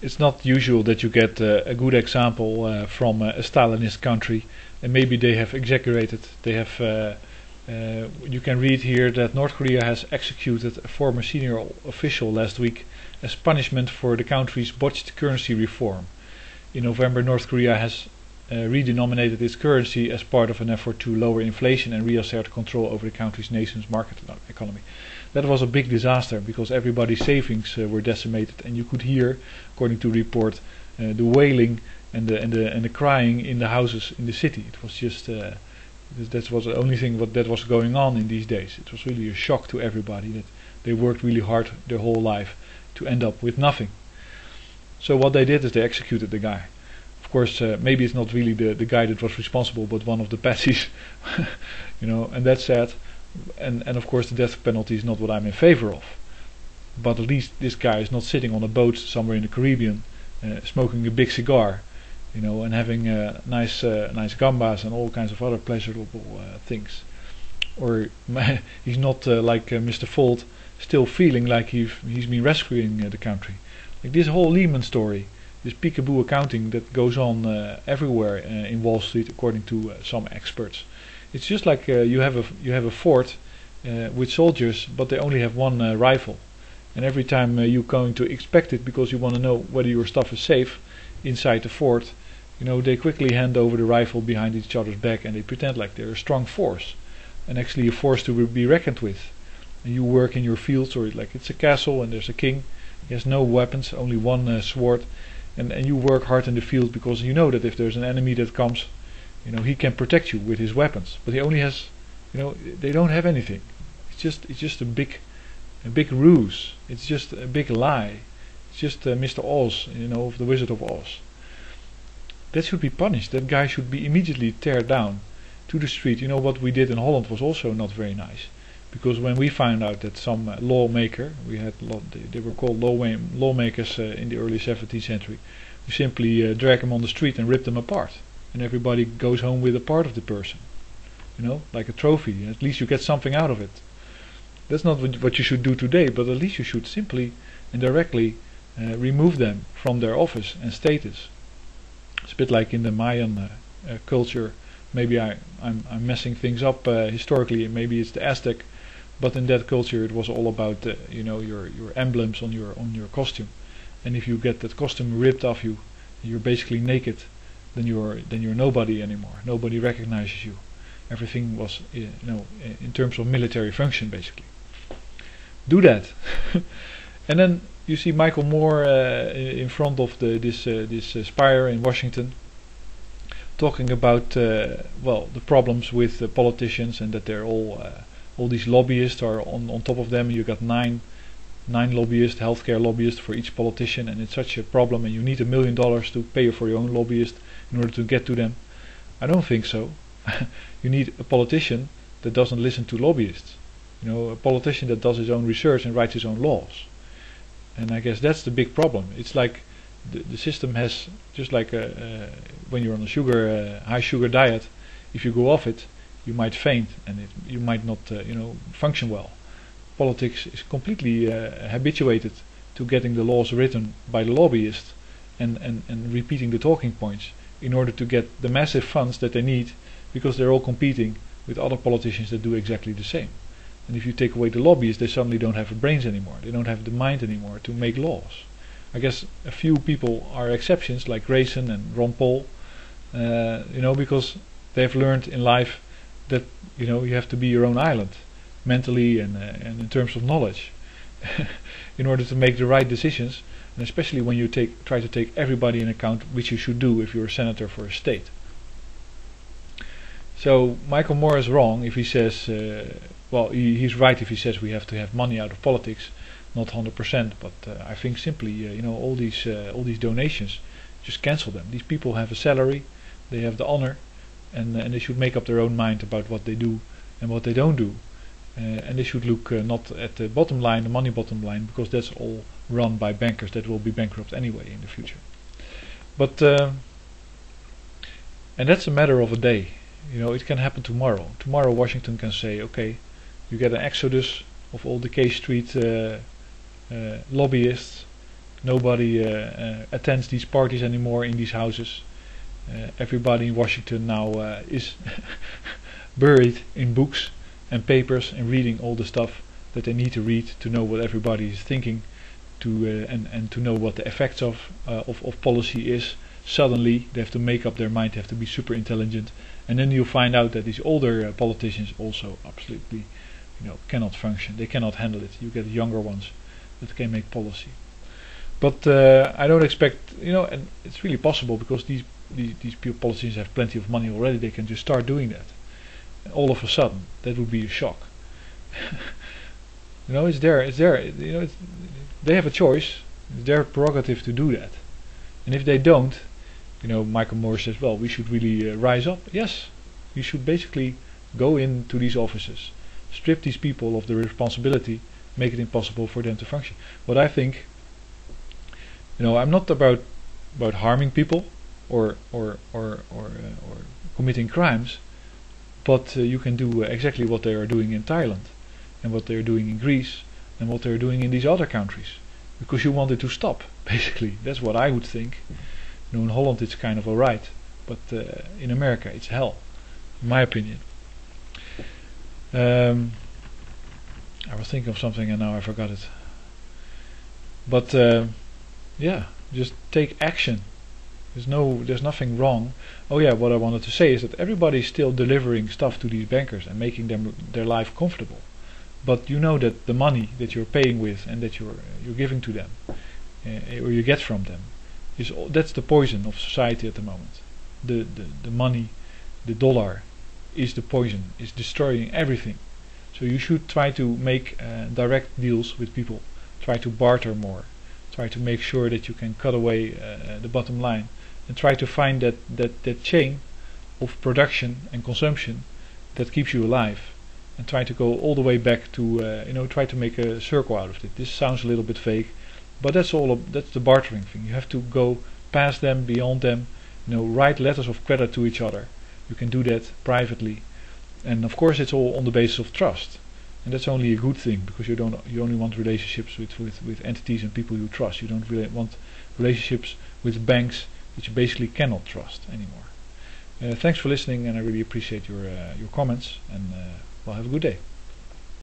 it's not usual that you get a good example from a Stalinist country, and maybe they have exaggerated. They have. You can read here that North Korea has executed a former senior official last week as punishment for the country's botched currency reform. In November, North Korea has redenominated its currency as part of an effort to lower inflation and reassert control over the country's nation's market economy. That was a big disaster because everybody's savings were decimated, and you could hear, according to report, the wailing and the crying in the houses in the city. It was just that was the only thing that was going on in these days. It was really a shock to everybody that they worked really hard their whole life to end up with nothing. So what they did is they executed the guy. Of course, maybe it's not really the guy that was responsible, but one of the patsies, and that's sad. And of course the death penalty is not what I'm in favor of. But at least this guy is not sitting on a boat somewhere in the Caribbean, smoking a big cigar, and having nice gambas and all kinds of other pleasurable things. Or he's not like Mr. Folt, still feeling like he's been rescuing the country. Like this whole Lehman story, this peekaboo accounting that goes on everywhere in Wall Street, according to some experts. It's just like you have a fort with soldiers, but they only have one rifle, and every time you're going to inspect it because you want to know whether your stuff is safe inside the fort, they quickly hand over the rifle behind each other's back, and they pretend like they're a strong force, and actually a force to be reckoned with. And you work in your fields, or like it's a castle and there's a king. He has no weapons, only one sword, and you work hard in the field because you know that if there's an enemy that comes, he can protect you with his weapons. But he only has, they don't have anything. It's just a big ruse. It's just a big lie. It's just Mr. Oz, of the Wizard of Oz. That should be punished. That guy should be immediately teared down to the street. What we did in Holland was also not very nice, because when we found out that some lawmaker, they were called lawmakers in the early 17th century, we simply drag them on the street and rip them apart, and everybody goes home with a part of the person, like a trophy. At least you get something out of it. That's not what you should do today, but at least you should simply and directly remove them from their office and status. It's a bit like in the Mayan culture. Maybe I'm messing things up historically, and maybe it's the Aztec, but in that culture it was all about your emblems on your costume, and if you get that costume ripped off you, you're basically naked. Then you're nobody anymore. Nobody recognizes you. Everything was in terms of military function basically. Do that, and then you see Michael Moore in front of this spire in Washington, talking about the problems with politicians, and that they're all these lobbyists are on top of them. You got nine lobbyists, healthcare lobbyists for each politician, and it's such a problem, and you need $1 million to pay for your own lobbyist in order to get to them. I don't think so. You need a politician that doesn't listen to lobbyists. A politician that does his own research and writes his own laws. And I guess that's the big problem. It's like the system has, just like when you're on a high sugar diet, if you go off it, you might faint, and you might not function well. Politics is completely habituated to getting the laws written by the lobbyists and repeating the talking points in order to get the massive funds that they need, because they're all competing with other politicians that do exactly the same. And if you take away the lobbyists, they suddenly don't have the brains anymore. They don't have the mind anymore to make laws. I guess a few people are exceptions, like Grayson and Ron Paul, because they've learned in life that you have to be your own island, mentally and in terms of knowledge, in order to make the right decisions, and especially when you try to take everybody in account, which you should do if you're a senator for a state. So Michael Moore is wrong if he says, he's right if he says we have to have money out of politics, not 100%, but I think simply, all these donations, just cancel them. These people have a salary, they have the honor, and they should make up their own mind about what they do and what they don't do. And they should look not at the bottom line, the money bottom line, because that's all run by bankers that will be bankrupt anyway in the future. But and that's a matter of a day. It can happen tomorrow. Tomorrow Washington can say, okay, you get an exodus of all the K Street lobbyists. Nobody attends these parties anymore in these houses. Everybody in Washington now is buried in books and papers and reading all the stuff that they need to read to know what everybody is thinking, and to know what the effects of policy is. Suddenly they have to make up their mind, they have to be super intelligent, and then you find out that these older politicians also absolutely cannot function, they cannot handle it. You get younger ones that can make policy. But I don't expect, and it's really possible because these politicians have plenty of money already, they can just start doing that. And all of a sudden, that would be a shock. It's there, they have a choice, it's their prerogative to do that. And if they don't, Michael Moore says, well, we should really rise up. Yes, you should basically go into these offices, strip these people of the responsibility, make it impossible for them to function. What I think, I'm not about harming people or committing crimes, but you can do exactly what they are doing in Thailand and what they are doing in Greece and what they are doing in these other countries, because you want it to stop. Basically, that's what I would think. In Holland it's kind of alright, but in America it's hell, in my opinion. I was thinking of something and now I forgot it. But yeah, just take action. There's nothing wrong. Oh yeah, what I wanted to say is that everybody's still delivering stuff to these bankers and making their life comfortable. But you know that the money that you're paying with and that you're giving to them, or you get from them, that's the poison of society at the moment. The money, the dollar, is the poison. It's destroying everything. So you should try to make direct deals with people. Try to barter more. Try to make sure that you can cut away the bottom line, and try to find that chain of production and consumption that keeps you alive, and try to go all the way back to try to make a circle out of it. This sounds a little bit vague, but that's the bartering thing. You have to go past them, beyond them, write letters of credit to each other. You can do that privately, and of course it's all on the basis of trust, and that's only a good thing, because you only want relationships with entities and people you trust. You don't really want relationships with banks that you basically cannot trust anymore. Thanks for listening, and I really appreciate your comments, and well, have a good day.